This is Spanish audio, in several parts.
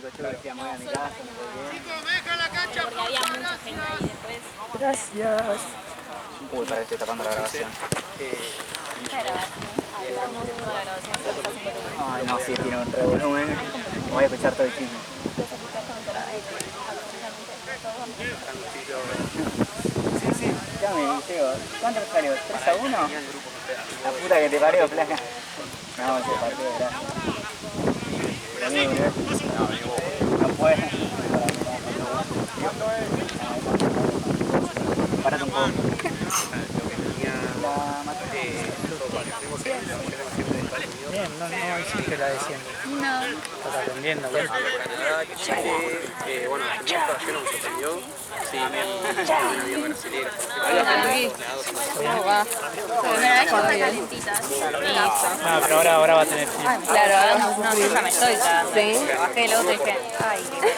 Cochudo decía, me voy a mi casa, no sé qué. Porque había mucha gente ahí después. Gracias. Uy, para que estoy tapando la grabación. Esta grabación, hablamos de la grabación que está haciendo tu Ay, no, sí, tiene un re volumen. Voy a escuchar todo el chisme. Sí, sí, ya me digo. ¿Cuánto salió? ¿3-1? La puta que te parió, placa. No, ese partido, gracias. No puede. Parate un poco. Bien, no hiciste la de siempre. No. Estás aprendiendo. Bueno, esta lleno me sorprendió. Sí, un avión brasilero. ¿Cómo va? Primera vez que voy calentita. Ah, pero ahora va a tener frío. Claro, ahora no, yo ya me estoy cagando. Sí. Bajé el auto y dije, ay, qué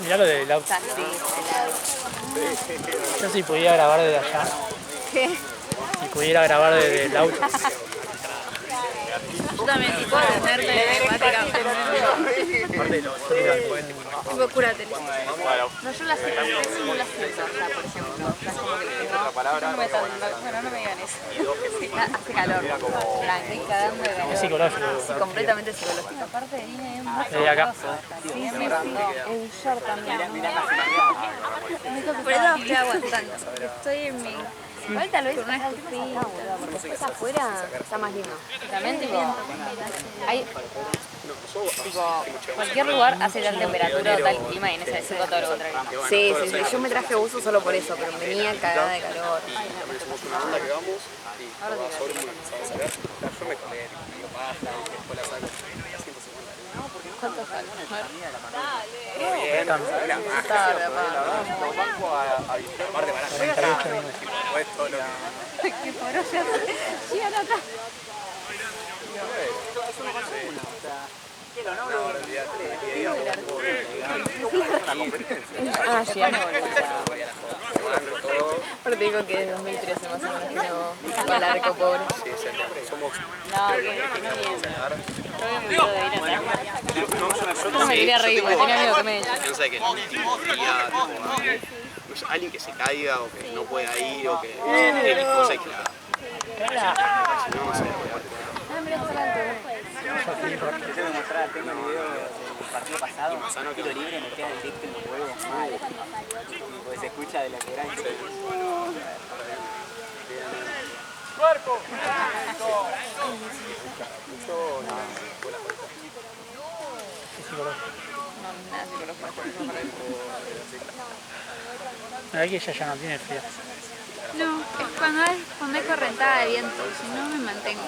Mirá lo del auto. así, helado. Yo si pudiera grabar desde allá. ¿Qué? Si pudiera grabar desde el auto. Yo también, si puedo atenderte, tipo, cúrate. No, yo las siento, sí, las siento, o sea, por ejemplo, las como que tengo, yo no me están dando, bueno, no me digan eso. Hace calor, la estoy cagando de calor. Es psicológico. Sí, completamente psicológico. Aparte de mí, Desde acá. sí, en short también. Por eso estoy aguantando, porque estoy en mi... Igual tal vez una estupidez, porque después afuera está más lindo. también tipo, hay, tipo, cualquier lugar hace tal temperatura o tal clima y en ese es todo lo contrario. Sí, sí, sí. Yo me traje buzo solo por eso, pero venía cagada de calor. Somos una banda que vamos y va sobre un saber. Yo me colé, digo, pasta, después la saco. 150. ¿Cuánto falta? Bien, la magia. Aparte, para 48 minutos. esto lo Qué poro se hace. Llegan acá. Ah, ya. Pero te digo que desde 2013 más o menos que no va al arco, pobre. somos. No, que no viene. Yo había olvidado de ir a hacer. Yo no me quería reír, porque tenía miedo que me echen. Piensa que el último día, no sé, alguien que se caiga o que no pueda ir o que X cosa y que la. Si no, no sé. Yo me mostraba, tengo el video del partido pasado, tiro libre, me queda directo en los huevos mal. Porque se escucha de la que era. ¡Cuerpo! No, nada psicológico. Aquí ya no tiene frío. No, es cuando hay correntada de viento, si no me mantengo.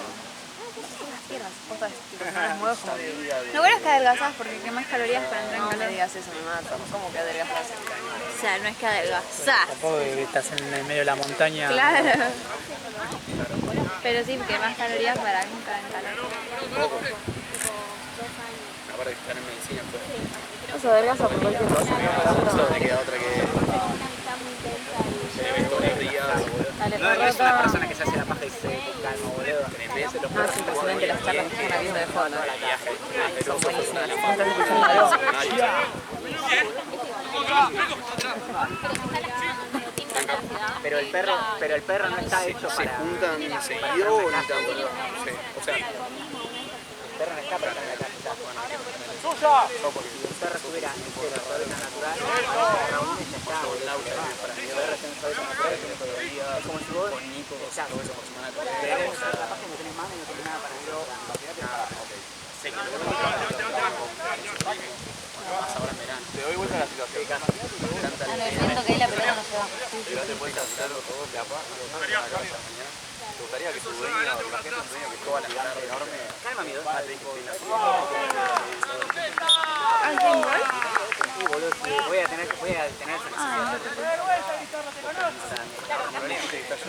Lo bueno es que adelgazás porque quemás calorías para entrar en No me calor. digas eso, me mata. ¿Cómo que adelgazas? O sea, no es que adelgazás. Tampoco que estás en el medio de la montaña. Claro. Pero sí, quemás calorías para entrar en calor. Aparte que estar en medicina, pues. No se adelgaza por cualquier cosa. Solo me queda otra que. Se ve todos los días. Dale, No es una persona que se hace la paja y se calma, boludo. 3 meses los No, es impresionante las charlas que están habiendo de fondo. viajes. Son buenísimas. Estás escuchando la voz. Pero el perro no está hecho Se para... juntan seguido o ni tanto. No sé. O sea, El perro no está para estar en la casa. Porque si el perro tuviera su hábitat natural, Raúl ya está, boludo. El perro está en su hábitat natural, es como si vos... Con Nico, exacto. Tenés la página, no tenés mano y no tenés nada para hacer. más ahora en verano. Te doy vuelta a la situación. No, siento que ahí la pelota no se va. Te puedes cantar todo, capaz. ¿Te gustaría que tu dueño, imagínate un dueño que toda la tarde enorme? Calma, mi Ah, te dije, ¿Alguien gol? Sí, boludo, sí. Voy a tener esa necesidad.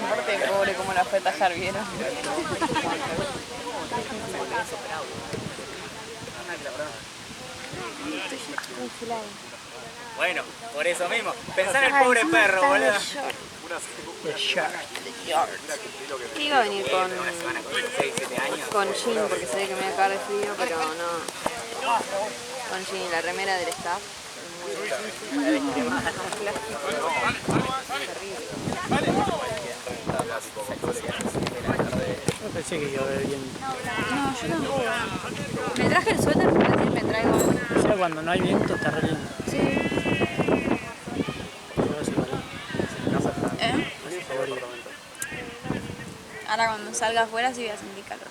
Aparte, pobre, cómo la fue a tajar, ¿vieron? Bueno, por eso mismo. Pensá en el pobre perro, boludo. The Shark. Iba a venir con 6, 7 años. jean porque sabía que me iba a cagar de frío, pero no. Con Ginny, la remera del staff. Yo pensé que iba a ver bien. No, yo tampoco. Me traje el suéter porque así me traigo. O sea, cuando no hay viento está re lindo. Sí. Pero es igual. ¿Eh? Ahora cuando salga afuera sí voy a sentir calor.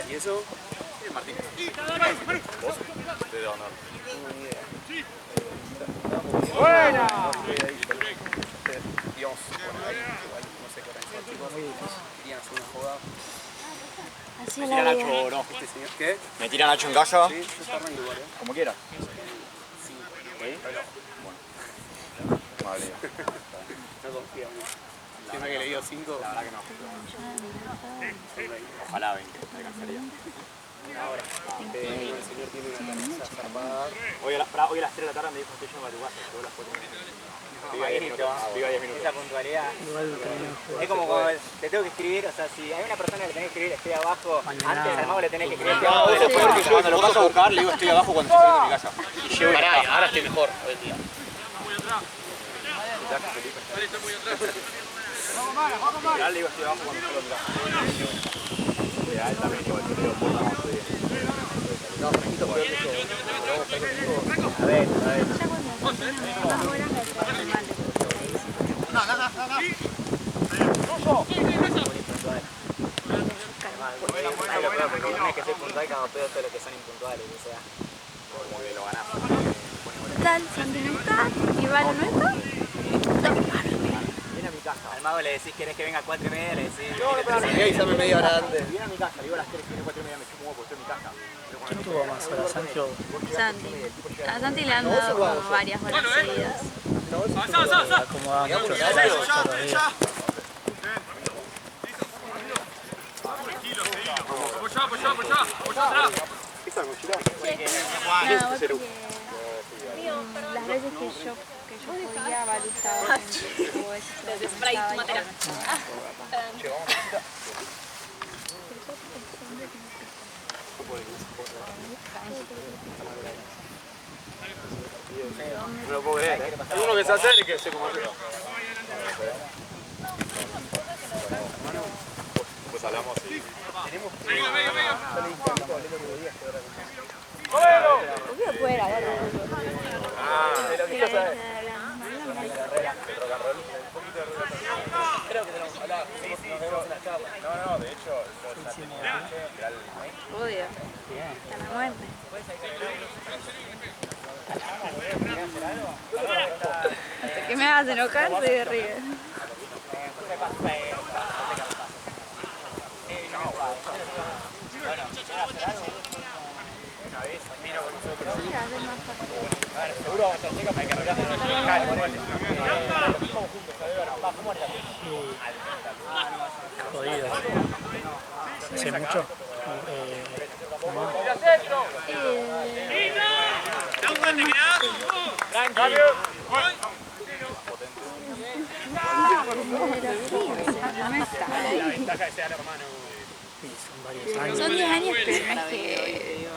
¿Y eso? Martín. ¿Vos? De honor. ¡Buena! Digamos, no sé qué organizar. Querían hacer una joda. Así ¿Me es tira la Nacho vida. o no? ¿Este señor qué? ¿Me tira Nacho en casa? Sí, yo está armando igual, Como quiera. Sí. Vale. No confío, ¿no? Siempre que le digo 5. La verdad que no. Ojalá 20, me alcanzaría. Ahora, el señor tiene una camisa zarpada. Hoy a las 3 de la tarde me dijo estoy yendo a tu casa, llegó a las 4:30. Viva 10 minutos. Viva 10 minutos. Esa puntualidad. Igual terminó de jugar. Es como cuando te tengo que escribir, o sea, si hay una persona que le tenés que escribir estoy abajo, Mañana. antes al mago le tenés que escribir estoy No, abajo. es lo peor que yo cuando lo paso a buscar le digo estoy abajo cuando estoy saliendo de mi casa. Y llego y Pará, ahora estoy mejor hoy en día. Real le digo estoy abajo cuando salgo de mi casa. Real también igual que le digo por no estoy bien. No, Franquito, peor que yo. A ver. Ya cuando termine más horas me trae el mate. Ahí lo peor, porque tenés que ser puntual como pedo todos los que son impuntuales, o sea. Como que lo ganás. Total, Santi no está, Iván no está. Viene a mi casa. Al mago le decís querés que venga a 4:30, le decís. Sí, avísame media hora antes. Viene a mi casa, le digo a las 3, viene 4:30, me chupo un huevo, estoy en mi casa. ¿Quién tuvo más horas, Santi o Santi. A Santi le han dado como varias horas seguidas. acomodaba mucho todos los días? Esa mochila. No, vos porque las veces que yo podía, Balu estaba en spray tu material. No lo puedo creer, ¿eh? Hay uno que se acerque, que se como que... Pues hablamos y... Obvio puede grabar. Creo que tenemos que hablar, nos vemos en la charla. No, de hecho, Obvio. Hasta la muerte. Hasta que me hagas enojar, soy de río. Seguro vamos a estar chicos, hay que arreglar. Jodido. ¿Hace mucho? Sí, son varios años. Son 10 años, pero no es que...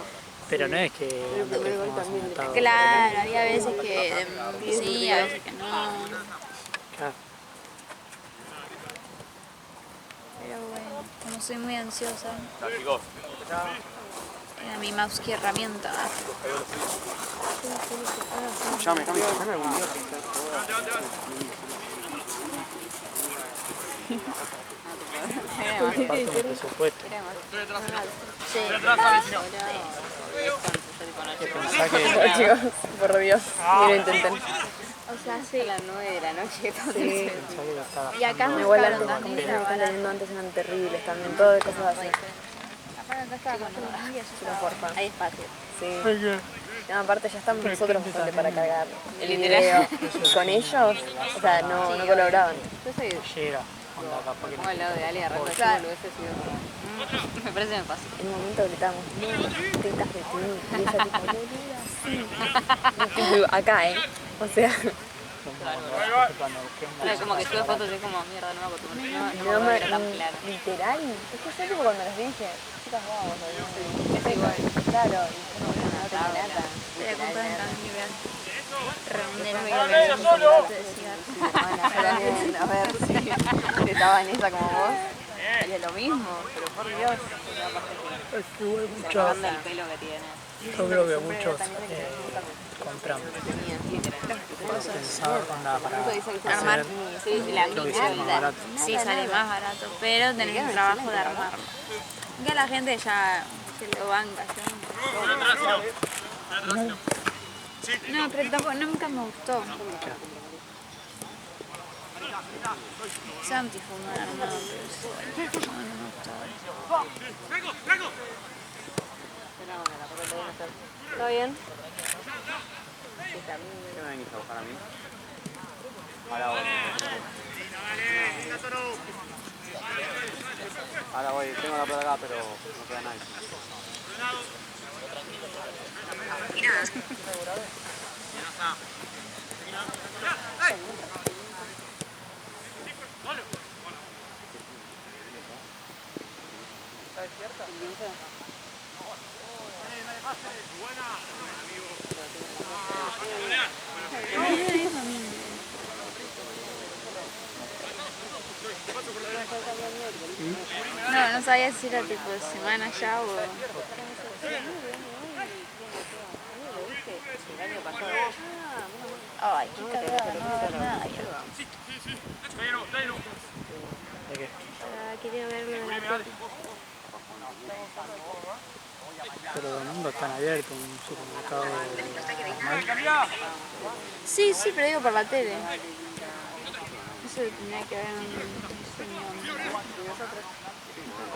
Pero no es que hemos estado... Claro, había veces que sí, a veces que no. Claro. Pero bueno, como soy muy ansiosa, chicos. era mi mouse que herramienta. Llame algún día. Parte del presupuesto. Sí. Pensá que... Chicos, por Dios, ni lo intenten. O sea, sí. A las 9 de la noche. pensá que lo estaba... Y acá me Igual buscaron antes, también. como que me están leyendo antes eran terribles también, todo de cosas así. Acá estaba con los amigas, Pero porfa. hay espacio. Sí. No, aparte ya estamos nosotros bastante para cargar el Literal. video. Y con ellos, o sea, no colaboraban. Yo soy Llega. Onda, capaz que... al lado de Ale agarrando el Claro. culo, ese sí. me parece muy fácil. En un momento gritamos, no, tetas de ti. Y ella tipo, boluda, sí. Y tipo, acá, o sea, Claro, como que sube fotos y es como, mierda, no me acostumbro. No No me me, era tan claro. literal, es que yo tipo cuando les dije, chicas vamos, Es igual. claro, y yo no tengo nada. Te voy a comprar un cambio real. Redondera, me chocolate de cigarro. A ver si estaba en esa como vos. Y es lo mismo, pero por Dios. Es que igual Se muchos, manda el pelo que tiene. yo creo que muchos compran pensar onda para Armar. hacer Sí, la lo que sea más barato. Sí, sale más barato, pero tenés el trabajo de armarlo. Que la gente ya se lo banca. No, pero tampoco, nunca me gustó. Santi fue un armado, pero no me gustó. ¿Está bien? ¿Qué me venís a buscar a mí? Ahora voy, tengo la pelota acá, pero no queda nadie. No, no sabía si era tipo semana ya o... Ay, qué cagada, no va a ver nada. ¿De qué? Quería verlo de la tele. Pero el mundo están abiertos, un supermercado normal. Sí, sí, pero digo por la tele. Eso tendría que ver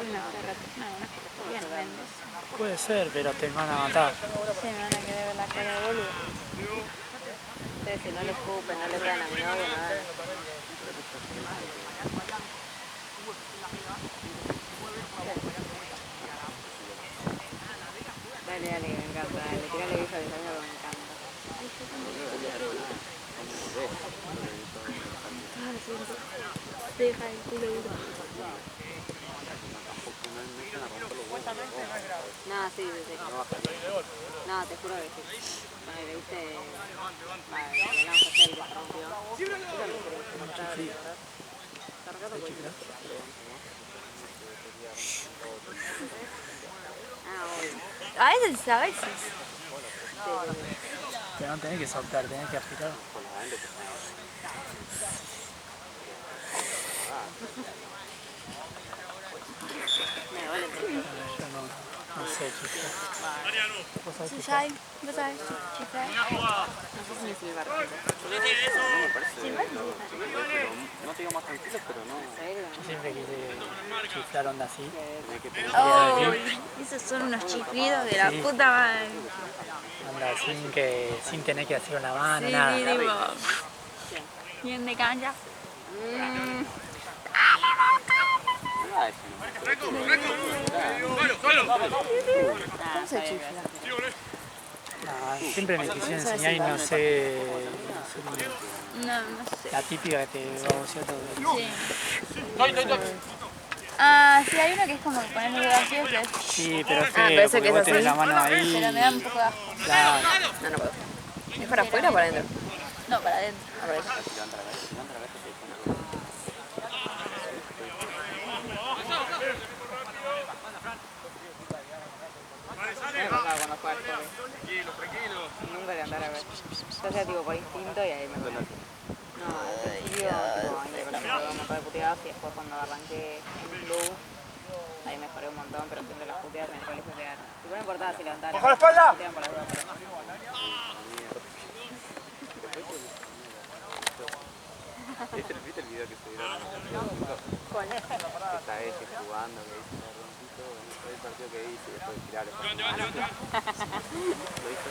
una perra. No, bien vendes. Puede ser, pero te van a matar. Sí, me van a querer ver la cara de boludo. Ustedes si no le escupen, no le pegan a mi novio, nada. Dale, dale, me encanta, dale, tirale beso a mis amigos, me encanta. Deja el culo duro. No, sí, sí. No, te juro que sí. Bueno, le viste, le hablamos ayer y la rompió. A veces, a veces. Pero no tenés que soltar, tenés que aspirar. Yo no sé chiflar. ¿Vos sabés Sí, chiflar? ya, vos sabés, chiflar. No sé si me silbar. No te digo más tranquilo, pero no. Yo siempre quise chiflar onda así. Oh, esos son unos chiflidos de la Sí. puta madre. Onda sin tener que hacer una mano, Sí, nada. sí, tipo. Bien de cancha. ¿Cómo se chifla? Ah, siempre me quisieron enseñar y no sé. No, no sé. La típica que te babosea todo. Sí. Ah, sí, hay uno que es como poner muy vacío, que es... Sí, pero pero feo, ese porque que es vos tenés así. la mano ahí. Pero me da un poco de asco. Claro. No, no puedo. ¿Es para afuera o para adentro? No, para adentro. Ah, para adentro. Me pasaba cuando jugaba al hockey. Nunca le andara a ver. Yo hacía tipo por instinto y ahí me duele. No, al principio, tipo, ahí me pareció un montón de puteadas y después cuando arranqué en club, ahí mejoré un montón, pero siempre las puteadas en el colegio quedaron. Tipo, no importaba si levantaban. ¡Bajo la espalda! Puteaban por la duda, pero... ¿Viste el video que subieron? ¿Cuál? Que está ese jugando, que dice rompito, el partido que hice y después tirar esa mano. Lo hizo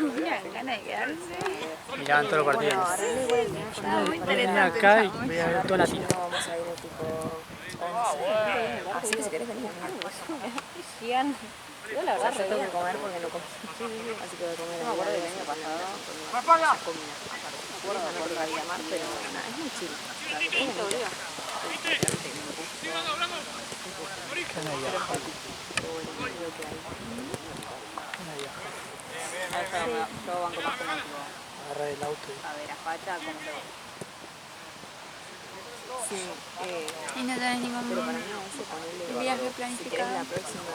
Una gana de quedarse. Miraban todos los partidos. Muy Voy a venir interesante. acá y voy a ver toda la tira. Vamos a ir tipo 11. así que si querés venir. Gigante. Yo la verdad Yo tengo que comer porque no como. Así que voy a comer. No me acuerdo del año pasado. Esa comida. No me acuerdo de la vida más, pero nada, es muy chill. Esto, boludo. Yo banco más como tipo, Agarrar el auto y... a ver, a facha, como que... Sí, Y no tenés ningún pero para mí a ese ponerle viaje si querés planificado. la próxima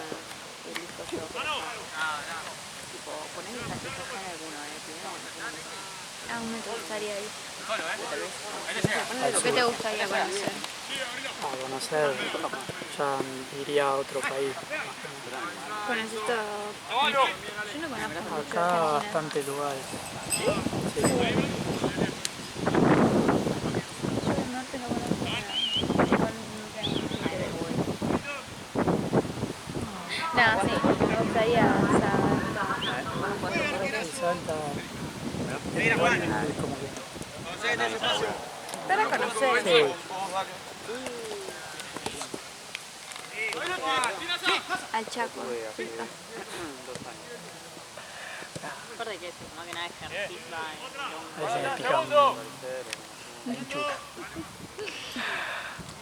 elijo yo. Tipo, ponele esa en alguno, primero Aún me gustaría ir. Al ¿Qué sur. te gustaría conocer? A conocer, ya iría a otro país. ¿Conoces todo? Yo no conozco mucho Acá Argentina. bastantes lugares. Sí. Yo del norte no conozco nada. Igual no tengo mucho interés. Nada, sí, me gustaría Y Salta, igual como que... para conocer. Sí, Al Chaco. Aparte que esto, más que nada ejercicio a veces me pica un chuca.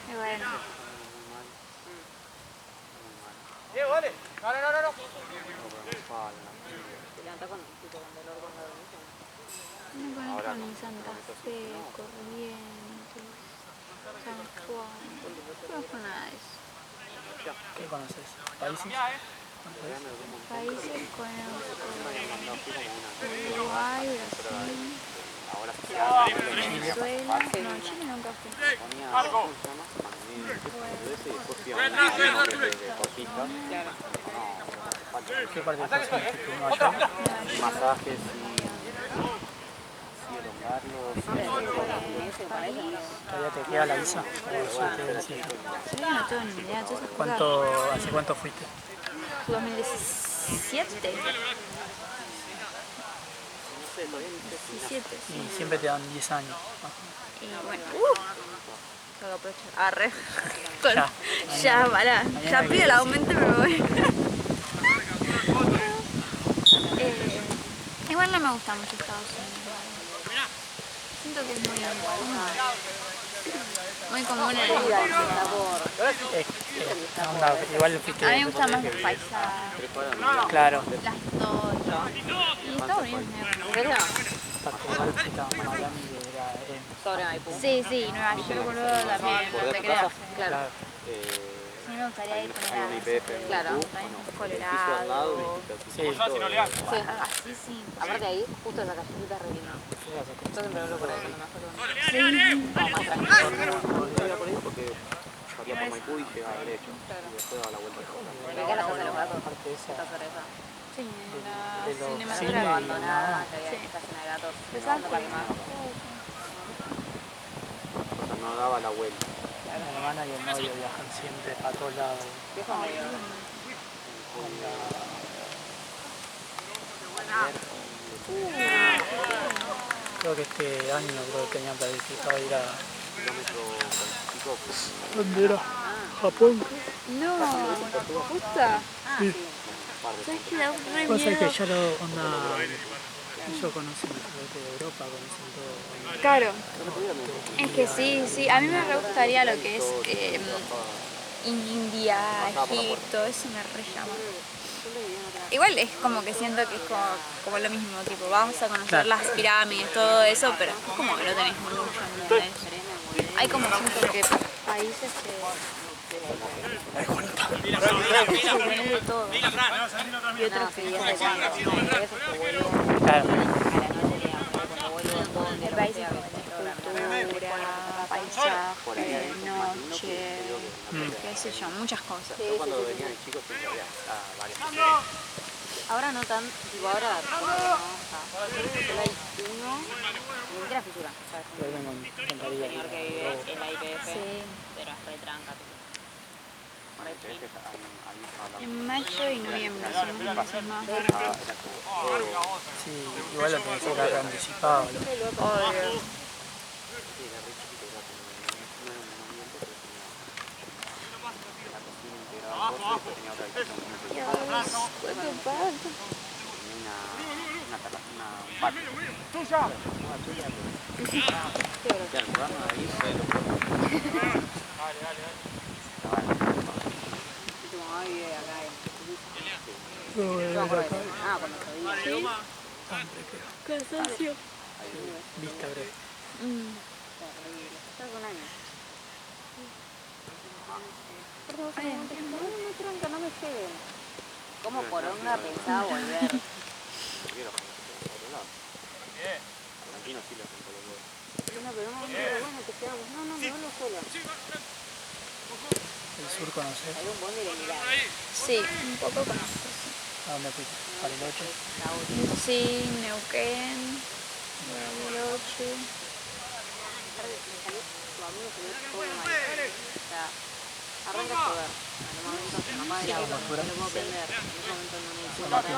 Y bueno, te levantás con, tipo, con dolor cuando dormís. no conozco ni Santa Fe, Corrientes, San Juan. No conozco nada de eso. ¿Qué conoces? ¿Países? Países conozco Uruguay, Brasil, Venezuela. No, Chile nunca fui. ¿Qué parte estás en Nueva York? Masajes ¿Todavía te queda la visa? ¿O ya te venciste? Yo no tengo ni idea, yo sé jugar. ¿Hace cuánto fuiste? 2017. 17, sí. Y siempre te dan 10 años. Y bueno, tengo que aprovechar. Arre. Ya. Ya, pará. Ya pido el aumento y me voy. Igual no me gusta mucho Estados Unidos. Siento que es muy común en el vida. Onda, igual fuiste... A mí me gustan más los paisajes, Claro. las historias. Y Estados Unidos es medio... ¿En serio? Igual fuiste a Miami, que era... Sobre Maipú. Sí, sí, Nueva York, boludo, también, no te creas. Claro. Sí me gustaría ir con Claro. Colorado. Sí. Sí. Así sí. Aparte ahí, justo esa callecita re linda. Yo siempre hablo por ahí cuando me acuerdo. Sí. Iba por ahí porque salía por Maipú y llegaba derecho. Y después daba la vuelta. Me queda la casa de los gatos. Aparte de esa, Está sobre esa. Sí, de la los cinematografía. cines y Abandonada, nada. que había esta cena de gatos. Exacto. Para quemar. O sea, no daba la vuelta. Mi hermana y el novio viajan siempre a todos lados. Viejo medio. Onda, creo que este año tenían planificado ir a... ¿Dónde era? Japón. No, puta. Sí. ¿Sabes qué da un re Pasa que miedo? ya lo onda... Ellos conocen el de Europa, conocen todo. Claro. Es que sí, sí. A mí me re gustaría lo que es India, Egipto, eso me re llama. Igual es como que siento que es como lo mismo, tipo, vamos a conocer Claro. las pirámides, todo eso, pero es como que no tenés mucho, ¿entendés? Hay como siento que países que... tenés de todo. Y otros que Desde cuando. Hay veces que vuelvo Claro. a la noche, digamos, cuando vuelvo todo el el país es como cultura, paisaje, noche, qué sé yo, muchas cosas. Cuando venían chicos siempre había varias. Ahora no tan, tipo ahora no, solo hay uno, ni siquiera fisura, ¿sabes? Pero me encantaría Un señor que vive en la IPF, Sí. pero es re tranca. Por ahí sí. En mayo y noviembre son unos meses más. Sí, igual lo tenés que sacar anticipado. ¿no? Obvio. después tenía otra habitación con ese Dios, cuánto pato. tenía un patio. Ya, el programa de ahí fue Ay, acá cuando se veía. Cansancio. Vista breve. Estás un año. Perdón, no tranca, no me lleguen. ¿Cómo poronga pensaba volver? Argentino sí le hacen por los huevos. No, pero no, bueno, que quedamos. No, me vuelvo solo. El sur conoces. Hay un bondi de mirar. Sí, un poco conozco. ¿A dónde fuiste? ¿Bariloche? Sí, Neuquén, Bariloche. Arranca a llover. En un momento se mamá de auto, no lo puedo prender. En un momento no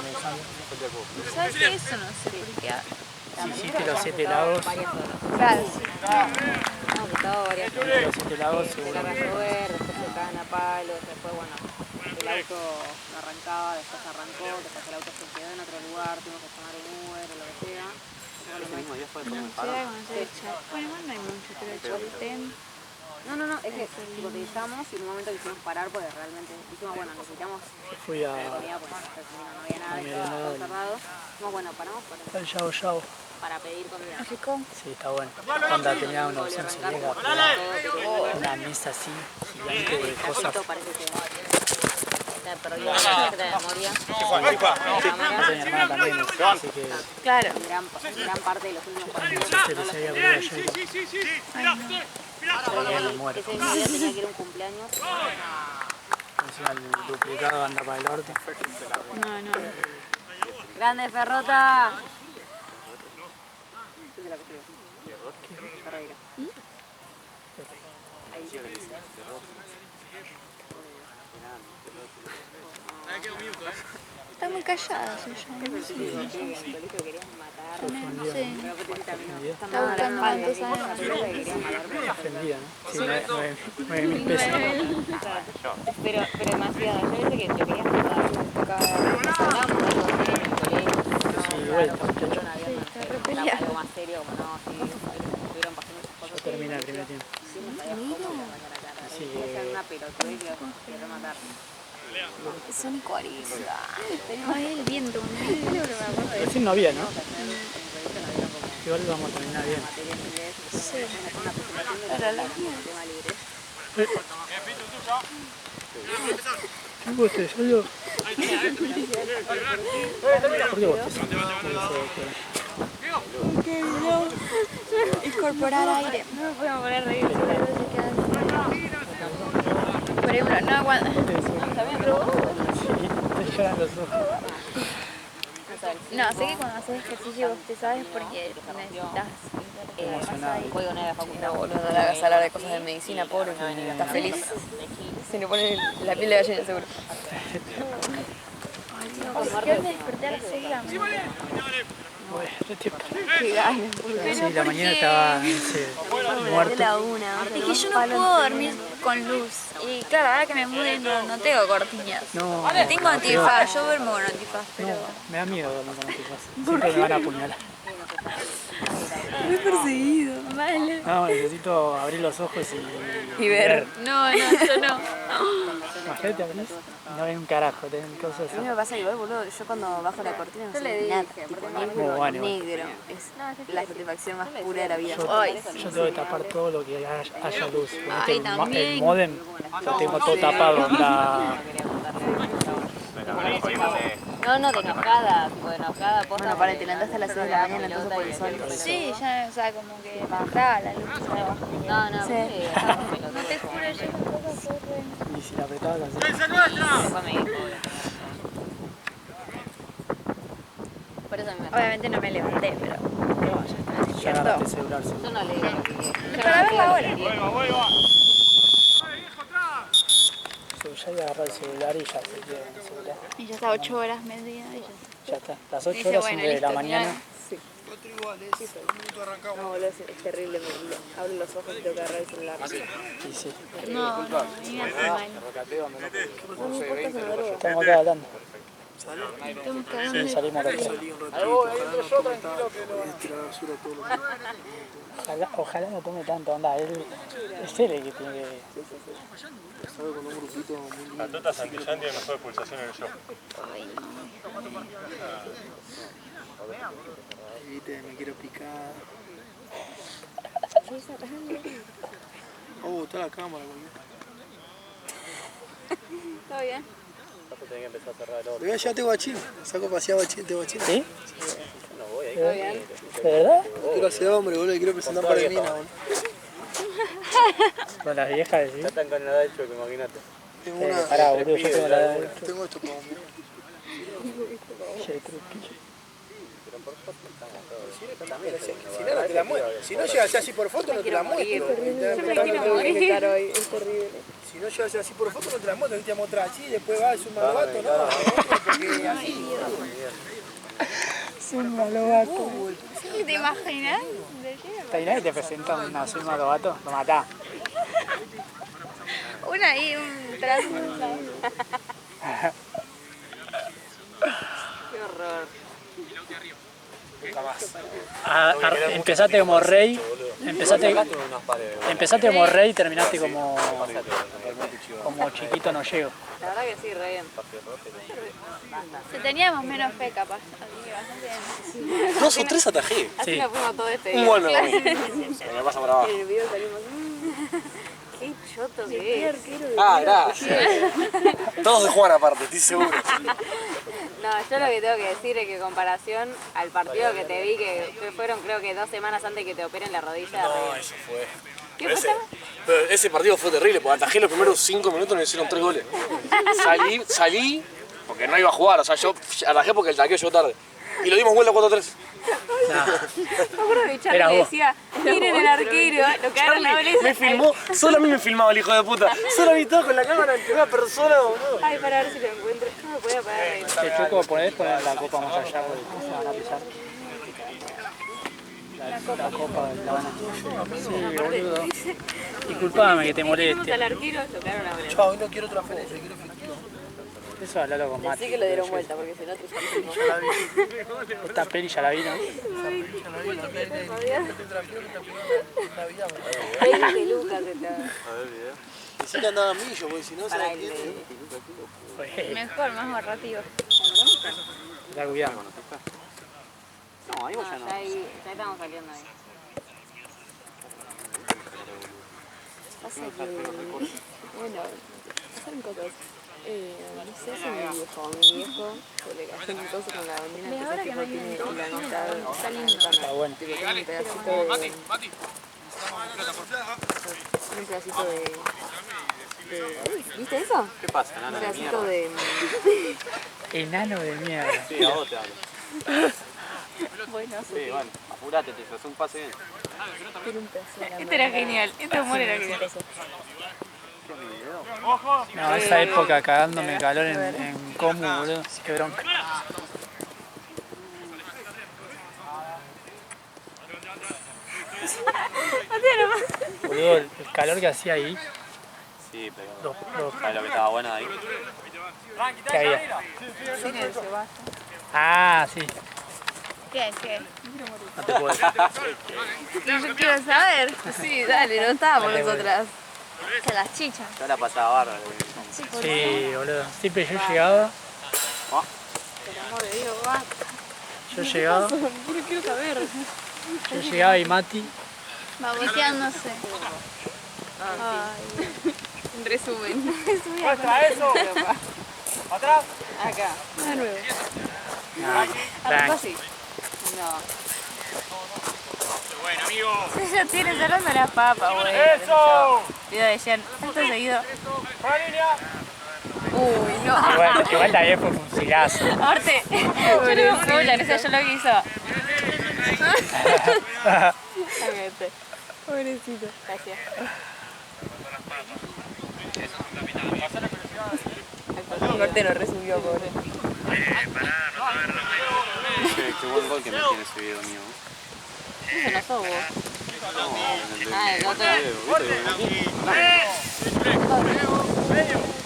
necesito. ¿Sabes qué? Eso no sé por qué. Si hiciste los 7 lagos, Claro, sí. No, estaba varias horas. los 7 lagos Se seguro. larga a llover, después se caen a palos, después bueno, el auto no arrancaba, después arrancó, después el auto se quedó en otro lugar, tuvimos que tomar un Uber o lo que sea. Ese mismo día fue No, después me se paro. da conocer el chat. Bueno, igual no hay mucho, pero el Chaltén. No, es que utilizamos y en un momento quisimos parar porque realmente dijimos, bueno, necesitamos Fui a comida porque no había nada, a estaba todo merendar cerrado. Dijimos, bueno, paramos al Yao Yao. para pedir comida. Rico. Sí, está bueno. Onda tenía una opción ciega, una mesa así, gigante de cosas. Parece que te perdió la tarjeta de memoria. No mi hermana también, así que Claro. Gran parte de los últimos partidos. se les había ocurrido ayer. Me muero. Ese mismo día tenía que ir a un cumpleaños. Encima el duplicado anda para el orto. No. ¡Grande, Ferrota! Ferreira. Está muy callada, soy yo. En el colegio querían matar. Sí. Está Está buscando cuántos años. Ofendida, ¿no? Sí, 9.000 pesos. Pero demasiado. Yo pensé que te querías matar. Hablamos de algo así en el colegio. Sí, vuelta, muchacho. Algo más serio, como no, sí, estuvieron pasando esas cosas. Termina el primer tiempo. Sí, no sabías cómo le arrancar la cara. Sí. Ella era una pelotudez que quería matar. Son 40. Ay, el viento. Recién no había, ¿no? Igual vamos a terminar bien. Sí. Para la ¿Qué bostezó yo? ¿Por qué bostezó? Incorporar aire. No me podemos poner reír. Por ejemplo, no aguanta. Sí, te lloran los ojos. No, sé que cuando haces ejercicio vos te sabes porque necesitas Juego en la facultad. No, boludo, no le hagas hablar de cosas de medicina, pobre, que está feliz. Se le pone la piel de gallina, seguro. yo me desperté a las 6 de la mañana. Bueno, Qué ganas. sí, la mañana estaba muerto. Es que yo no puedo dormir con luz. Y claro, ahora que me mudé no tengo cortinas. No, Tengo antifaz, yo duermo con antifaz, pero... me da miedo dormir con antifaz. Siempre me van a apuñalar. Me he perseguido, mal. No, necesito abrir los ojos y ver. No, yo no. Imagínate, abrís y no hay un carajo, tenés cosas A mí me pasa igual, boludo. Yo cuando bajo la cortina no sé nada. Tipo, bueno, negro. Es la satisfacción más pura de la vida. yo tengo que tapar todo lo que haya luz. Ay, El también. modem lo tengo todo tapado. No, de enojada, tipo de enojada. Bueno, para, te levantaste a las 6 de la mañana entonces por el sol. Sí, ya, o sea, como que me entraba la luz. No, Sí. No te juro, yo tampoco puedo. Y si la apretabas así. Después me dijo. Por eso a mí me Obviamente no me levanté, pero... Ya agarraste el celular. Sí. Yo no le digo lo que quiero. Para verla ahora. Ya le agarró el celular y ya se queda en el celular. Y ya está 8 horas, media. Ya está. Las 8 Dice, horas bueno, son de la listo, mañana. final. No, boludo, es terrible. Abro los ojos y tengo que agarrar el celular. Sí, sí. No, a mí me hace mal. Estamos acá hablando. Estamos cagando. Sí, salimos de acá. Ojalá no tome tanto, onda. Es él el que tiene que... La Tota Santillán tiene mejor pulsación en el show. Viste, me quiero picar. Oh, está la cámara, boludo. ¿Todo bien? Tenés que empezar a cerrar el otro. Ya tengo bachín. Saco a pasear bachín, tengo bachín. ¿Sí? ¿Todo bien? ¿De verdad? Quiero hacer hombre, boludo, y quiero presentar para de mina, boludo. Con las viejas, ¿sí? Ya están con la edad del choque, imagínate. Tengo una. Pará, boludo, yo tengo la... Tengo esto para hombre. Si no llegas así por foto, no te la muestro. Si no llegas así por foto, no te la muestro. Te voy a mostrar así, después vas, es un malvato, no. Porque así. Es un malobato. ¿Te imaginas? ¿Te imaginas que te presentan una soy malobato? Lo matás. Una ahí, un trazo. Qué horror. Empezaste como rey, empezaste como rey y terminaste como chiquito no llego. La verdad que sí, re bien. Si teníamos menos fe, capaz. Así que bastante bien. 2 o 3 atajé. Así Sí. nos fuimos todo este Un día. gol me voy. Me pasa por abajo. En el video salimos. Qué choto que es. Ah, gracias. Todos de Juan aparte, estoy seguro. No, yo lo que tengo que decir es que en comparación al partido que te vi, que fueron creo que 2 semanas antes que te operen la rodilla. No, eso fue. ¿Qué pasa? Pero ese partido fue terrible, porque atajé los primeros 5 minutos y me hicieron 3 goles. Salí, porque no iba a jugar, o sea, yo atajé porque el taqueo llegó tarde. Y lo dimos vuelta 4-3. Me acuerdo que Charlie Era le vos. decía, miren el arquero, lo cagaron la bolsa. Me filmó, solo a mí me filmaba el hijo de puta. Solo a mí todo con la cámara en primera persona, boludo. Ay, para ver si lo encuentro. No me podía parar de reír. Che, Choco, poner la copa más allá porque se van a pisar. La copa la van a... Sí, boludo. Disculpame que te moleste. Al arquero, lo cagaron la bolsa. Chao, hoy no quiero otra foto, quiero efectivo. Eso hablalo con Mati. Sí que lo dieron vuelta, porque si no te salimos. Esta peli ya la vi, ¿no? 20 lucas está. Decí que andaba a millo, porque si no se Para la el entiende. Mejor, más ahorrativo. Da cuidado. No, ahí vos ya no. Ya ahí estamos saliendo ahí. Pasa que, bueno, pasaron cosas. No sé si mi viejo, porque hacen cosas con la bandina, De ahora que no hay tiene la mitad, está lindo. Está bueno. tipo, tiene un pedacito de... ¿Viste eso? ¿Qué pasa, Un nana de pedacito mierda? de... Enano de mierda. Sí, a vos te hablo. Bueno, Sí, bueno, apurate, te haces un pase bien. tiene un pedazo de la Este era genial, este humor era genial. No, esa época cagándome calor en Comu, boludo. Qué bronca. Boludo, el calor que hacía ahí. Sí, pero Los ¿sabes lo que estaba bueno ahí? que había. Silencio, basta. Ah, sí. ¿Qué? No te puedo decir. Yo quiero saber. Sí, dale, no estábamos nosotras. Que las chichas. Yo la pasaba bárbaro. Sí, boludo. Siempre yo llegaba. Yo llegaba. Quiero saber. Yo llegaba y Mati. Baboseándose. En resumen. ¡Muestra eso! ¡Atrás! Acá. De nuevo. Tranqui. Sí. No. ¡Buen amigo! Ya tienes cerrando las papas, güey. ¡Eso! Video de Jen. Esto seguido. ¡Para la línea! Uy, no. Igual también fue fusilazo. Aparte, yo no yo lo que hizo. Pobrecito. Gracias. El corte lo resubió, pobre. Che, qué buen gol que metí en ese video mío. Ese no sos vos. Ah, el otro.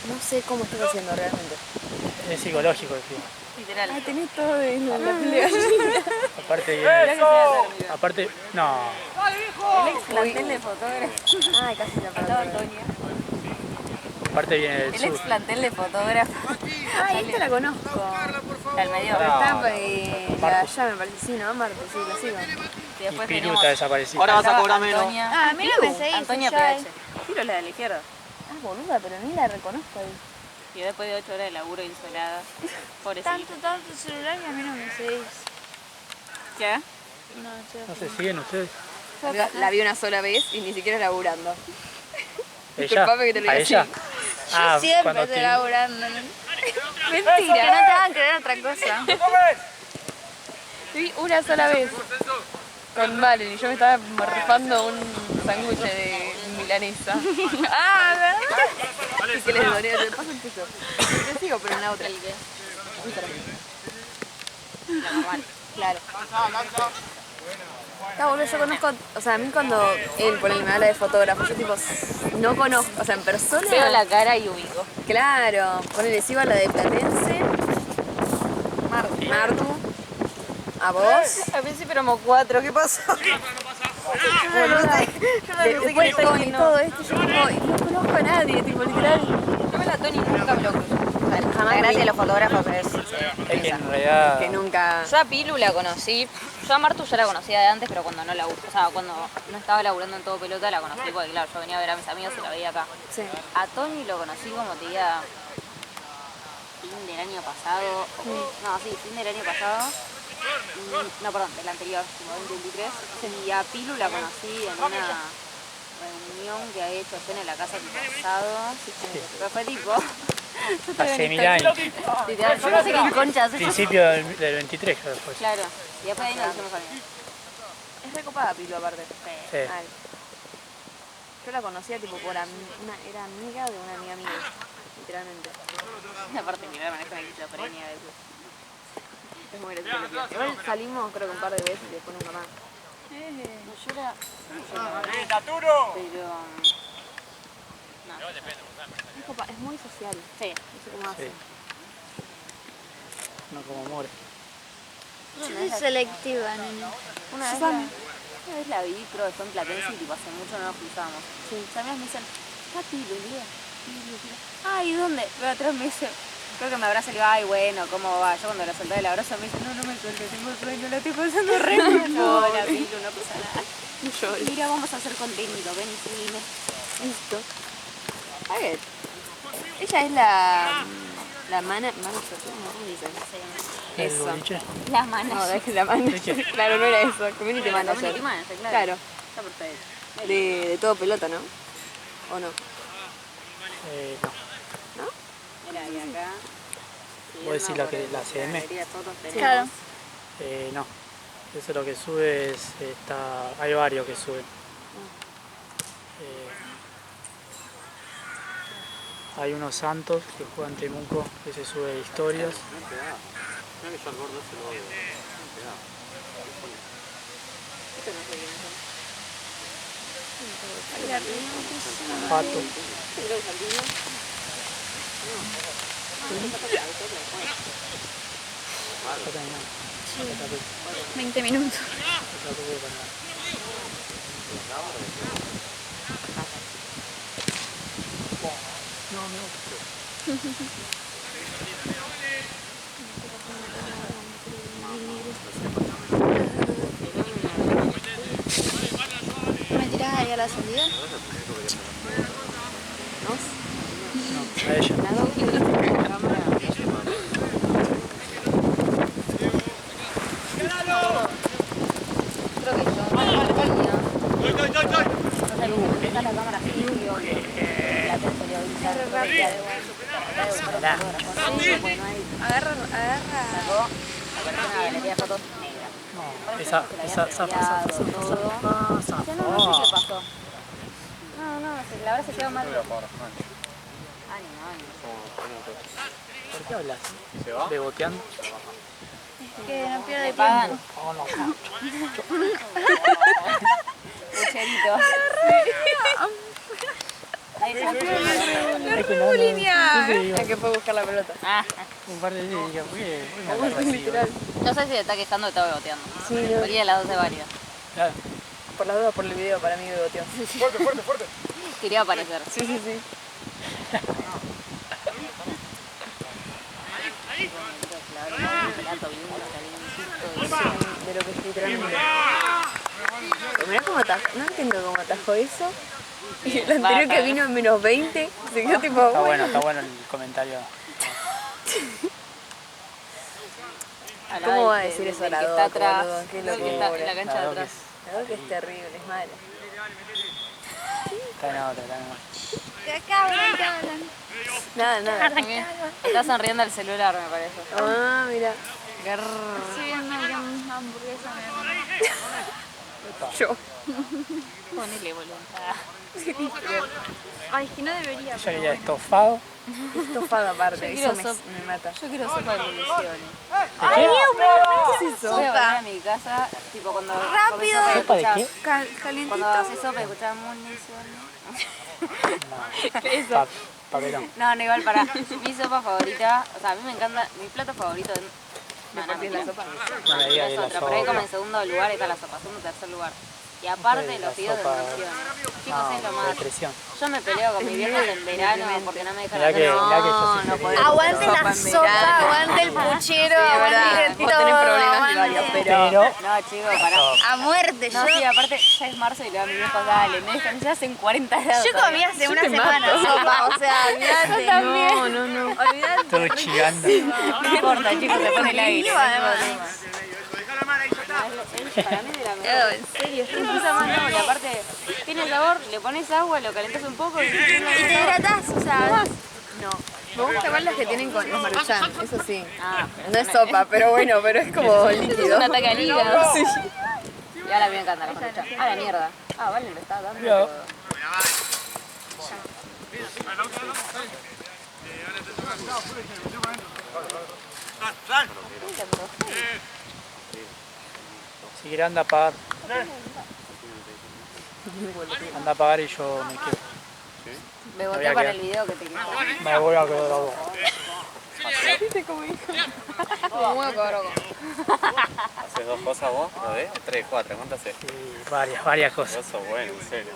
No sé cómo estás haciendo realmente. Es psicológico el tío. Literal. Ah, tenés todo en la piel de gallina. Aparte aparte, no. El ex plantel de fotógrafos. Ay, casi la Estaba palabra. Antonia. Aparte viene del El sur. ex plantel de fotógrafos. Ah, esta la conozco. Al medio. Está la de allá, me parece. Sí, ¿no? Marte, sí, la sigo. Y Y después Piru tenemos está desaparecido. Ahora vas a cobrar menos. Antonia. Ah, a mí no me seguís. Antonia ya, PH. Piro es la de la izquierda. Ah, boluda, pero ni la reconozco ahí. Y después de 8 horas de laburo insolada. Pobrecita. Tanto celular y a mí no me seguís. ¿Qué? No, che. ¿No se siguen ustedes? La vi una sola vez y ni siquiera laburando. ¿Ella? Disculpame que te lo ¿A diga ella? así. Ah, Siempre cuando estoy te... laburando. Mentira. Que no te hagan creer otra cosa. Vi una sola vez con Valen y yo me estaba morfando un sándwich de milanesa. Ah, ¿verdad? Y que les dolía, te paso el piso. Yo sigo, pero en la otra. La normal. Claro. Está boludo, yo conozco, o sea, a mí cuando él por me habla de fotógrafo, yo tipo, no conozco, o sea, en persona. Veo la cara y ubico. Claro, ponele, sigo a la de Platense, Martu, a vos. Al principio éramos 4, ¿qué pasó? Después Tony y todo esto, yo tipo, y no conozco a nadie, tipo, literal. Yo a la Tony nunca me lo cruzo. Jamás La gracia vi. de los fotógrafos es Es que en realidad... Que nunca. Yo a Pilu la conocí, yo a Martu ya la conocía de antes, pero cuando no o sea, cuando no estaba laburando en Todo Pelota la conocí porque claro, yo venía a ver a mis amigos y la veía acá. Sí. A Tony lo conocí como te diga fin del año pasado, no, sí, fin del año pasado. No, perdón, del anterior, como 2023. Y a Pilu la conocí en una reunión que había hecho yo en la casa del pasado. Pero fue tipo... Hace 1000 años. Literal, yo no sé qué conchas. Principio del 23 creo después. Claro, y después de ahí nos hicimos amigos. Es recopada Pilu aparte. Sí. Mal. Yo la conocía tipo por era amiga de una amiga mía, literalmente. Aparte que me manejo una esquizofrenia a veces. Es muy gracioso. Igual salimos creo que un par de veces y después nunca más. No llora. Pero... No. Es muy social. Sí. No sé cómo hace. Sí. No como More. Yo soy selectiva, nene. Una vez la vi, creo que fue en Platense y tipo, hace mucho no nos cruzamos. Sí. Mis amigas me dicen, Tati, boluda. Ay, ¿dónde? Pero atrás me dice, creo que me abraza y le digo, ay, bueno, ¿cómo va? Yo cuando la solté del abrazo me dice, no me sueltes, tengo sueño, la estoy pasando re mal. No, la Pilu, no pasa nada. Mira, vamos a hacer contenido, ven y seguime. Listo. A ver. Ella es la manager, ¿cómo dicen? ¿El Eso. boliche? La mano. No, es la manager. Claro, no era eso. Community manager. Community manager, claro. Claro. Está perfecto. De todo pelota, ¿no? ¿O no? No. Mira, y acá. ¿Vos decís la CM? Claro. No. Eso lo que sube es... hay varios que suben. Hay unos Santos que juegan Temuco que se sube historias. Mira que yo al gordo ese lo odio. Pato. 20 minutos. ¿Me tirás ahí a la salida? A ella. Creo que yo. Está la cámara así, digo, la territorializar. Agarra. Sacó la persona de galería de fotos negra. No, esa todo. Ya no sé qué pasó. No, la verdad se lleva mal. Ánimo. ¿Por qué hablas? ¿Se va? ¿Beboteando? Que no pierde ¿Le pagan? tiempo. Lecherito. Ahí se Es que no, no, La que fue a buscar la pelota. un par de días y dije, ¿por qué? Literal. No sé si te está quejando o te está beboteando. Sí, no. Cualquiera de las dos es válida. Claro. Por las dudas, por el video, para mí me boteó. Fuerte. Quería aparecer. Sí. De lo que estoy tratando. Mirá cómo atajó, no entiendo cómo atajó eso. Y el anterior que vino en menos 20, se quedó tipo... Está bueno el comentario. ¿Cómo va a decir eso el la que Doc, está atrás? boludo? Qué El que está en la cancha de atrás. La Doc es terrible, es mala. Está en otra. ¿De qué hablan? Nada. También está sonriendo al celular, me parece. Ah, mira. Estoy viendo que una hamburguesa me Yo. Ponele voluntad. Ay, es que no debería. Yo quería estofado. Estofado aparte, Yo eso quiero me mata. Yo quiero sopa de municiones. ¿Qué es eso? Voy a volver a mi casa, tipo cuando Rápido. comés ¿Sopa de qué? Calientito. Cuando haces sopa y escuchás municiones. ¿Qué es eso? Papelón. No, igual para mi sopa favorita, o sea, a mí me encanta, mi plato favorito es La sopa. No me digas que es la otra, pero ahí como en sopa. segundo lugar está la sopa, segundo tercer lugar. Y aparte La los fideos de sopa- municiones. Chicos, es lo No, más. depresión. Yo me peleo con mi vieja en verano porque no me dejan Mirá que hacer yo sí quería. Aguante Sopa la en sopa, verano. aguante el puchero, aguante Vos todo. tenés problemas de aguante. varios, Pero No, chicos, pará. A muerte, No, yo. sí, aparte ya es marzo y le digo a mi viejo, dale, no dejan, ya hacen 40 grados. Yo comí hace una semana sopa, o sea, olvídate. No. Olvídate. todo chillando. No importa, chicos, se pone el aire. Viva, además. Para mí de la mejor. En serio, Es cosa más noble, aparte tiene sabor, le pones agua, lo calentas un poco y y te hidratás, o sea. Me gusta igual las que tienen con los maruchan, eso sí. Ah, No es sopa, pero bueno, pero es como es líquido. un ataque al hígado. Sí. Y ahora me encanta la maruchan. Ah, la mierda. Ah, vale, me está dando. Yo. Si quiere anda a pagar. Anda a pagar y yo me quedo. Me Voy boté a para quedar. el video que te quito. Me voy a quedar a vos. Como huevo cabrón. ¿Haces dos cosas vos? ¿Lo ves? Tres, cuatro, ¿cuántas haces? Sí, varias cosas. Vos sos bueno, en serio.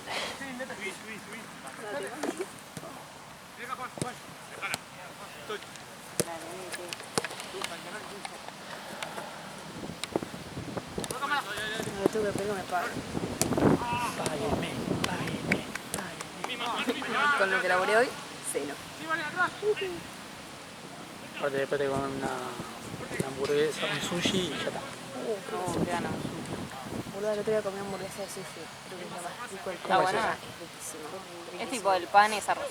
Me tengo que pegar, me pago. Págueme. Con lo que elaboré hoy, ceno. Aparte después te comes una hamburguesa, un sushi y ya está. No, qué ganas. Boludo, el otro día comí hamburguesa de sushi. Creo que es lo más rico del Está país. buena. Es riquísimo. Es tipo el pan es arroz.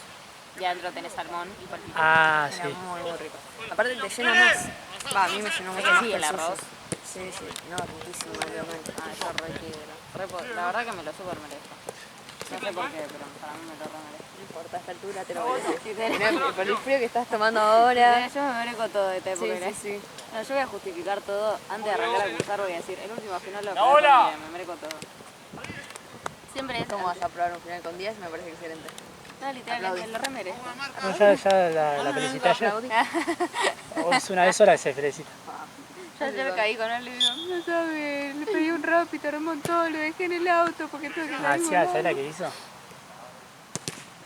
Y adentro tenés salmón y palpito. Ah, Era sí. muy rico. Aparte te llena más. Va, a mí me llenó Es mucho que más sí, que el arroz. Sí, no, riquísimo, obviamente. Ah, yo re quiero. La verdad que me lo super merezco. No sé por qué, pero para mí me lo re merezco. No importa, a esta altura te lo mereces. Sí, tenés. Mirá, por el frío que estás tomando ahora. Yo me merezco todo de esta Sí, época. sí. No, yo voy a justificar todo. Antes de arrancar a cursar voy a decir, el último final lo que me merezco todo. Siempre es. ¿Cómo vas a probar un final con 10? Me parece excelente. No, literalmente, lo re merezco. No, ya la felicité ayer. O es una vez sola que se felicita. Yo ayer caí con él y le digo, no sabes, le pedí un Rappi, tardó un montón, lo dejé en el auto porque tuve que Ah, sí, ¿sabes la que hizo?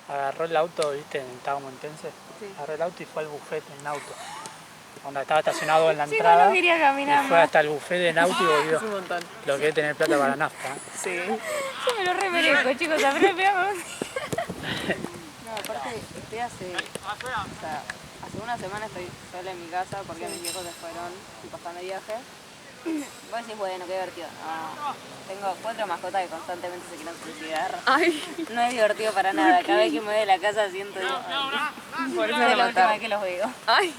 Agarró el auto, viste, estábamos en Tense. Agarró el auto y fue al buffet en auto. Donde estaba estacionado en la entrada. no quería caminar y fue más. hasta el buffet en auto y volvió. Es un montón. Lo que es tener plata para nafta. ¿Eh? Sí. Yo me lo re merezco, chicos, apenas pegamos. No, aparte, estoy hace una semana estoy sola en mi casa porque mis viejos se fueron y están de viaje. Vos decís, bueno, qué divertido. No, tengo 4 mascotas que constantemente se quieren suicidar. Ay, No es divertido para nada. Cada vez que me voy de la casa siento... por eso es me la última mataron. vez que los veo. Ay.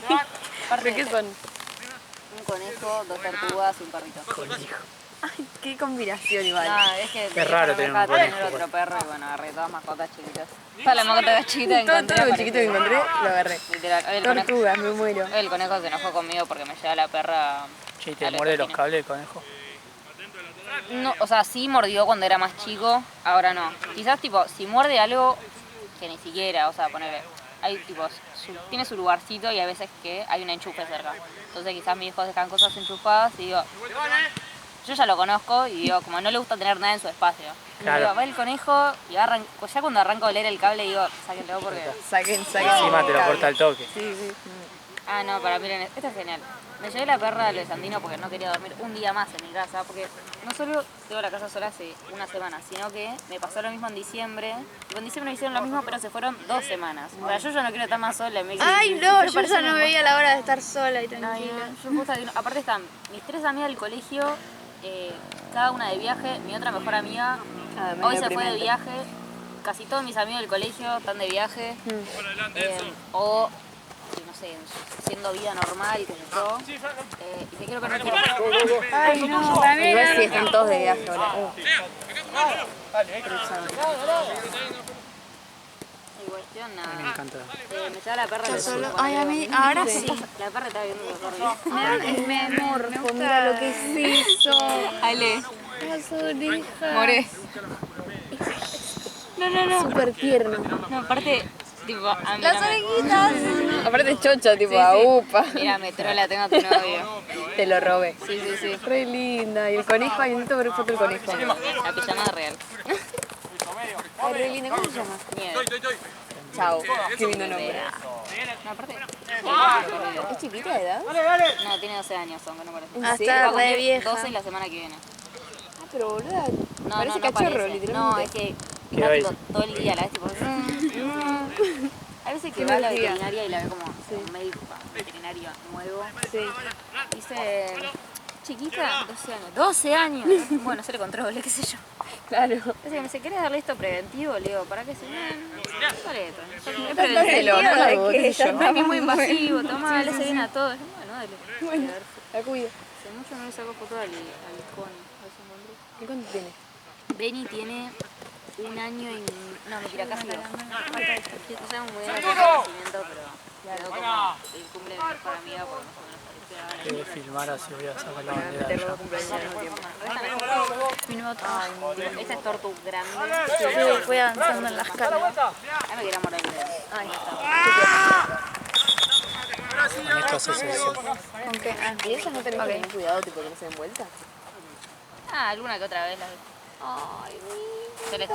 Aparte, ¿De qué son? un conejo, 2 tortugas y un perrito. Conejo. Ay, qué combinación igual. No, es que Es raro tener un tener conejo, otro perro y bueno, agarré todas mascotas chiquitas. Todas las mascotas chiquitas que Todo encontré. lo chiquito que encontré, lo agarré. Literal. Hoy Tortugas, me muero. el conejo se enojó conmigo porque me lleva la perra. Che, ¿te a muerde los esquina. cables el conejo? No, o sea, sí mordió cuando era más chico, ahora no. Quizás tipo, si muerde algo que ni siquiera, o sea, ponerle. Hay tipo, tiene su lugarcito y a veces que hay un enchufe cerca. Entonces quizás mis hijos dejan cosas enchufadas y digo, yo ya lo conozco y digo, como no le gusta tener nada en su espacio. Claro. Digo, va el conejo y ya cuando arranco a oler el cable digo, sáquenlo porque... Saquen. Encima te lo corta el toque. Sí. Ah, no, para miren, esto es genial. Me llevé la perra a Luis Sandino porque no quería dormir un día más en mi casa, porque no solo tengo la casa sola hace una semana, sino que me pasó lo mismo en diciembre. Y en diciembre me hicieron lo mismo, pero se fueron 2 semanas. O sea, yo ya no quiero estar más sola en mi casa. Ay, no, yo ya no veía la hora de estar sola y Ay, tranquila. no, yo posta que no. Aparte están mis 3 amigas del colegio, cada una de viaje, mi otra mejor amiga hoy se fue de viaje, casi todos mis amigos del colegio están de viaje, o no sé, siendo vida normal, qué sé yo, y te quiero que no quiero. Ay, no, para mí Igual era- sí, están todos de viaje ahora. Y cuestión, Me nada. encanta. Me lleva la perra Yo de solo. su Ay, a mí, ahora sí. La perra está viendo los Me gusta. Mira lo que es eso. Ale, Es su hija. moré. Súper tierno. No, aparte, tipo, a mí Las orejitas. Aparte es chocha, tipo, upa. Mira, me trola, tengo a tu novio. Te lo robé. Sí. Re linda. Y el conejo, ay, necesito ver foto del conejo. La pijamada real. Ay, re linda. ¿Cómo se llama? Nieve. Chao. Qué lindo nombre. No, aparte. ¿Es chiquita de edad? No, tiene 12 años, aunque no parece. ¿En Hasta serio? Va a re cumplir vieja. 12 la semana que viene. Ah, pero boluda. No, Parece no, cachorro, parece. literalmente. No, es que ¿Qué está veis? tipo, todo el día, la ves tipo. Hay veces que va a la veterinaria y la ve como un médico veterinario nuevo. Sí. Dice, chiquita, 12 años. 12 años. Bueno, se le controle, qué sé yo. Claro. Es que me dice, ¿querés darle esto preventivo? Le digo, ¿para qué se dale esto. Es Dáselo, preventivo. no la botes, que yo. ya Ay, que es muy invasivo, toma, le hace bien a todos. Bueno, dale. Bueno, la cuido. Hace mucho no le saco foto al Connie. A ver si encuentro. ¿Y cuánto tiene? Benny tiene 1 año y... No, mentira, casi 2. No sabemos muy bien el nacimiento, pero quedó como el cumple de mi mejor amiga porque más o menos parecía ahora. Tengo que filmar así voy a sacar la bandera Te allá. robo cumpleaños al mismo tiempo. Esta es Tortu grande. Sí, fui avanzando en las caras. Ay, me quiero morir de él. Ay, Con esto haces eso. ¿Con qué? Ah, ¿y ellas no tenés que tener cuidado, tipo, que no se den vuelta? Ah, alguna que otra vez la se le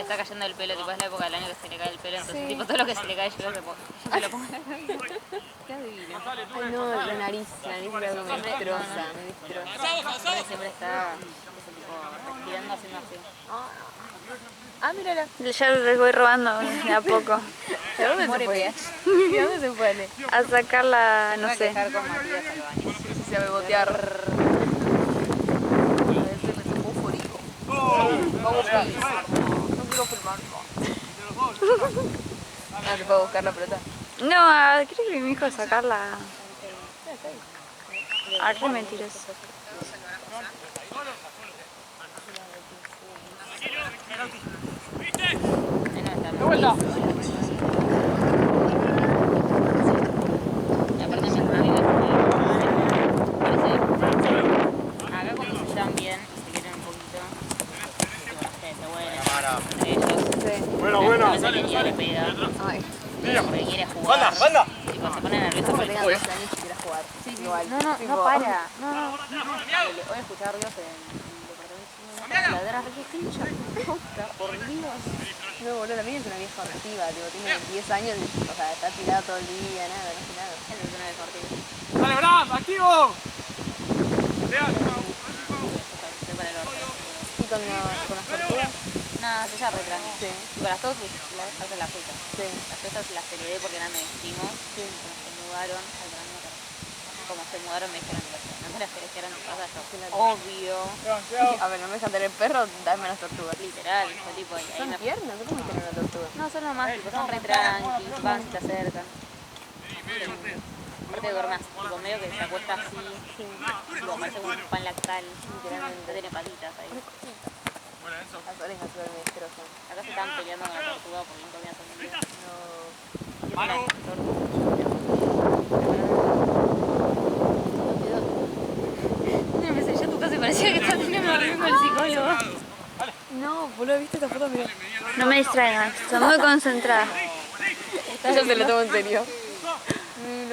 está cayendo el pelo, tipo es la época del año que se le cae el pelo, entonces tipo todo lo que se le cae yo se lo pongo en la cabeza. Qué adivino. Ay, no, la nariz es algo me destroza, me destroza. Siempre está tipo respirando haciendo así. Ah, mírala. Ya les voy robando de a poco. ¿De dónde se fue? ¿De dónde se fue? A sacarla, no Voy a sé. quejar con Matías al baño. Se va a botear. Vamos a no quiero filmar. No, te puedo buscar la pelota. No, creo que mi hijo sacarla. Ah, qué mentiroso. De vuelta. Y aparte mi amiga acá cuando se llevan bien y se quieren un poquito, tipo, no sé, se huelen entre ellos. Bueno. A veces el niño le pega Ay, porque quiere jugar. Banda. Tipo, se pone nervioso porque tenga 12 años y quieras jugar. Igual. no para. No. Hoy escuchar ruidos en el departamento. Ladrar que pincha, puta, por Dios. No, boludo, la mía es una vieja activa, tipo, tiene 10 años, o sea, está tirada todo el día, nada, no hace nada. Esa es una deportiva. ¡Dale, Bram! ¡Activo! Estoy para el orto. ¿Y con las tortugas? Nada, se ya re tranqui. Sí. Tipo, las dos hacen la fruta. Sí. Las frutas las heredé porque eran de mis primos. Sí. Cuando se mudaron, ay, pero no, como se mudaron me dijeron que no me las heredaron en tu casa, yo, obvio, A ver, no me dejan tener perro, dame las tortugas. literal, fue tipo, ahí Son me... tiernas, ¿cómo es tener una tortuga? No, son nomás, tipo, son re tranqui, van, se te acercan. aparte duerme así, tipo medio que se acuesta así, tipo parece como un pan lactal, literalmente tiene patitas ahí. Las orejas se me destrozan. Acá se están peleando con la tortuga porque no comía hace un día. No. Me ya tu casa y parecía que estás teniendo lo mismo el psicólogo. No, boludo, ¿viste esta foto? Mira. No me distraigas, estoy muy concentrada. Yo se lo tomo en serio.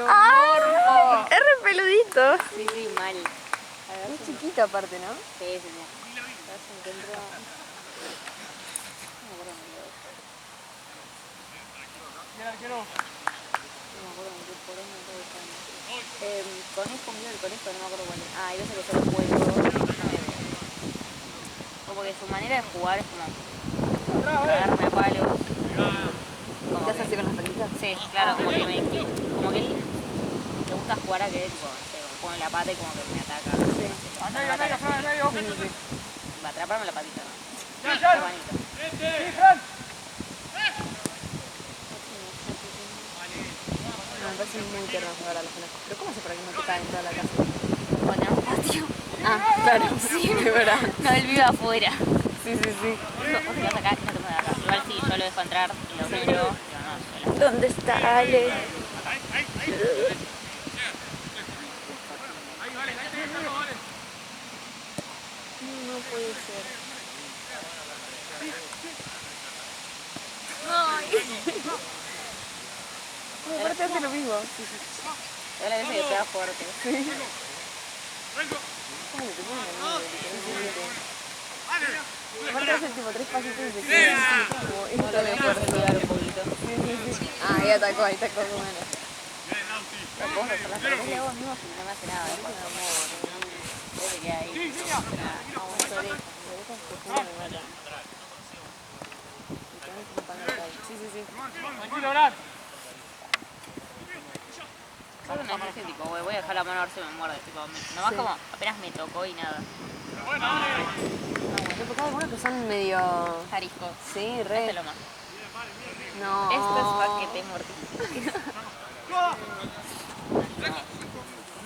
¡Ah! Es re peludito. Sí, sí, mal. Es chiquito aparte, ¿no? Sí, sí, sí. Ahora se encuentra... No me acuerdo dónde lo dejé. No me acuerdo en qué poronga está buscando. Conejo, mira el conejo, no me acuerdo cuál es. Ah, y ves que se lo juego. Como que su manera de jugar es como cagarme a palos. Como ¿Te haces así con las patitas? sí, claro, como que él le gusta jugar a que tipo, no sé, como pone la pata y como que me ataca. Sí. Va a atraparme la patita, ¿no? La manita. No, me parecen muy tiernos ahora los conejos. Pero ¿cómo hace para que no te caen toda la casa? Como tenemos patio. Ah, claro, sí, de verdad. No, él vive afuera. Sí, sí, sí. No, vos te quedás acá y no te mueves acá. Igual sí, yo lo dejo entrar y lo miro. Digo, no, sola. ¿Dónde está Ale? No puede ser. No, aparte hace lo mismo. Yo la vez que pega fuerte. ¿Cómo que te ponen el nudo, literalmente? Aparte hace tipo 3 pasitos y se queda como esto de fuerte. Cuidar un poquito. Ah, ahí atacó con menos. Lo puedo resolver, pero es de vos mismo y no me hace nada. Es un amor. Yo se queda ahí. No hace nada. No, es orejas. Las orejas que juegan me matan. Literalmente un pan de calle. Sí, sí, sí. Solo una especie tipo, voy a dejar la mano a ver si me muerde. Tipo, nomás como apenas me tocó y nada. Porque hay algunos que son medio... Arisco. Sí, Este re... es lo más. No. Esto es paquete mortífero.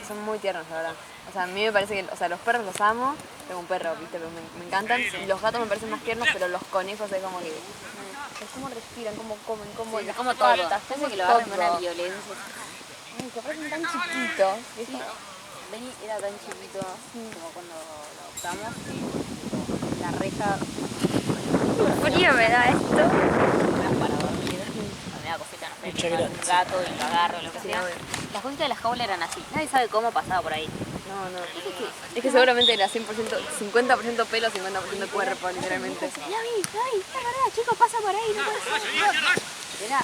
Son muy tiernos, la verdad. O sea, a mí me parece que... O sea, los perros los amo. Tengo un perro, ¿viste? Pero me encantan. Y los gatos me parecen más tiernos, pero los conejos es como que... Es como respiran, como comen, como... Sí, las como todo. patas, Parece que lo todo. agarran con una violencia. Ay, que parecen tan chiquitos. Sí. Benny era tan chiquito como cuando lo adoptamos. La reja Frío me da esto. para dormir. Me da cosita, no sé, Muchas un gracias. gato y lo agarro, lo que sea. Las cositas de la jaula eran así. Nadie sabe cómo pasaba por ahí. No, no. Es que seguramente era 100%, 50% pelo, 50% cuerpo, literalmente. Navi, es verdad, chicos, pasa por ahí, no puede ser. Era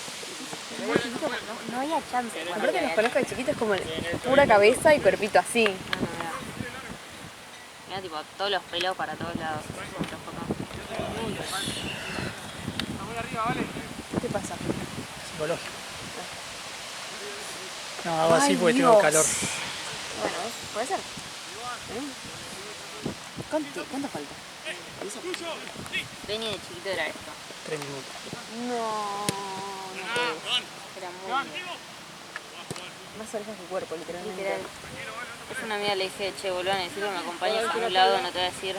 chiquito, no había chance. Aparte los conejos de chiquitos es como pura cabeza y cuerpito así. Mira, tipo, todos los pelos para todos lados. ¿Qué pasa? Psicológico. No, hago así Ay, porque Dios. tengo calor. Bueno, puede ser. ¿Cuánto falta? Benny de chiquito era esto. 3 minutos. No, no puede. Era muy bien. Más orejas que cuerpo, literalmente. Literal. Es una amiga le dije, che, boludo, necesito que me acompañes a un lado, no te voy a decir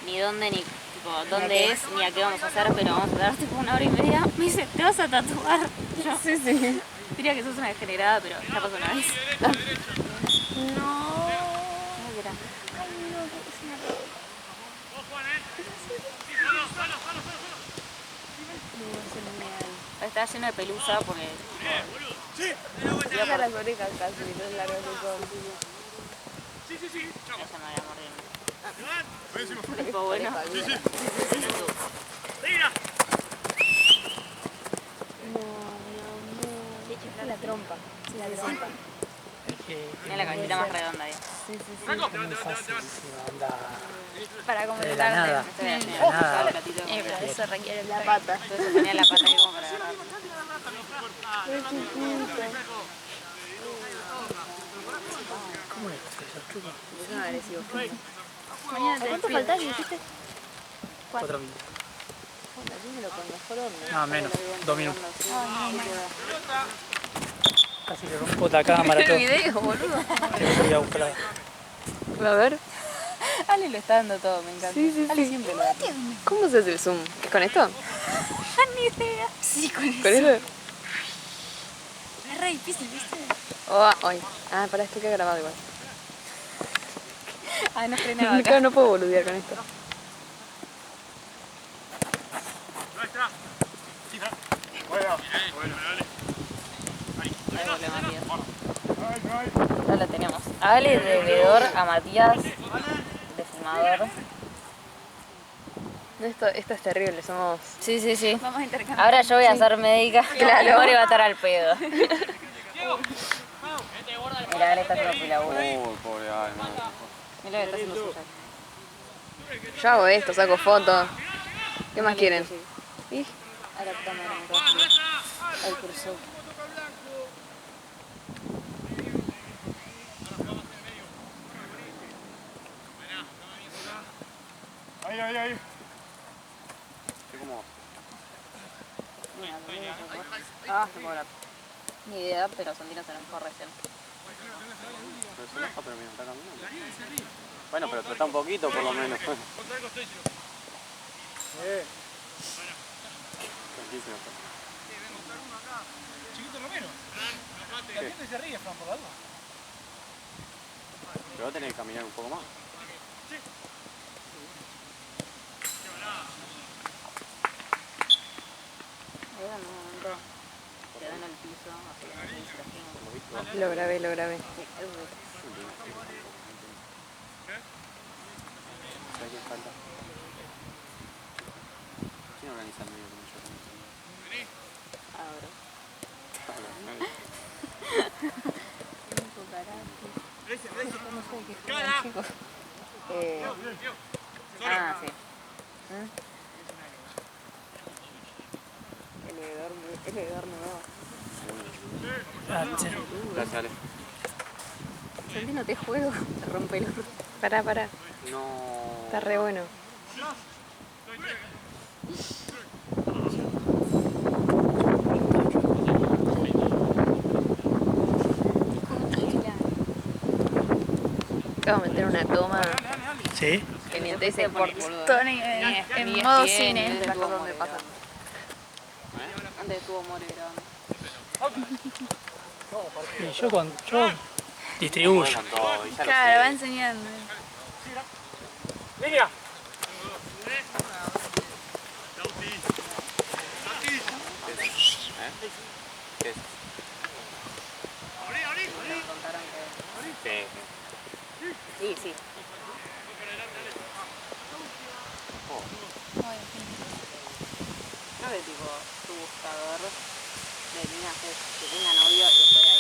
ni dónde, ni tipo dónde es, ni a qué vamos a hacer, pero vamos a dar tipo 1 hora y media. Me dice, ¿te vas a tatuar? Yo Sí, sí. diría que sos una degenerada, pero ya pasó una vez. No. Ay, era. Estaba lleno de pelusa porque... Mira las orejas casi, no es largo que son. Ella me había mordido. Tipo, bueno. La trompa. Sí, la trompa. Es que Tiene la cabecita más redonda ahí. es muy fácil. Anda Para de la completarte. nada. Estoy haciendo De la nada. el platito de Pero comida. eso requiere La pata. Entonces ponía la pata ahí como para agarrar. ¿Cómo le pasa eso, chulo? Es un agresivo. Mañana te ¿Cuánto despido. falta? ¿Dijiste? 4 minutos. Dímelo con mejor onda. No, menos. 2 minutos. Casi le rompo la cámara todo. El video, boludo. Que voy a buscar A ver. Ale lo está dando todo, me encanta. Sí. Ale siempre lo da. ¿Cómo se hace el zoom? ¿Es con esto? Ni idea. Sí, con eso. ¿Con eso? Es re difícil, ¿viste? Oh, ay. Ah, para esto que ha grabado igual. Ah, no frenaba acá. Claro, no puedo boludear con esto. Ahí volvió Matías. Ya lo tenemos. A Ale de veedor, a Matías de filmador. No, esto es terrible, somos... Sí. Vamos a intercambiar. Ahora yo voy a ser médica. Claro. Y More va a estar al pedo. Mira, Ale está haciendo su laburo. Pobre Ale, no. Mira, está haciendo suya. Yo hago esto, saco fotos. ¿Qué más quieren? ¿Y? Ahora cámara, me casi. Ay, cruzó. Ahí. ¿Qué como? Ah, se puede hablar. Ni idea, pero Santino se lo mejor recién. Pero se enoja, pero mira, está caminando. Bueno, pero trata un poquito por lo menos. Tranquilísimo. Chiquito Romero. La gente se ríe, Fran, por la duda. Pero va a tener que caminar un poco más. Llega en un momento, te dan al piso, así que no sé si Lo grabé. ¿Sabes qué falta? ¿Quién organiza el medio como yo? ahora. Ah, sí. El veedor nuevo. Gracias, Ale. Santino, te juego. Te rompe el orto. Pará. No. Está re bueno. Vamos a meter una toma ¿Sí? que ni te dice por boludo. Tony en modo cine. De la cosa donde pasa. Antes estuvo More grabando. Y yo distribuyo. Con todo, y ya lo Claro, sé. va enseñando. Línea. ¿Qué es? Sí. Sí. No de tipo tu buscador de minas que tenga novio y después de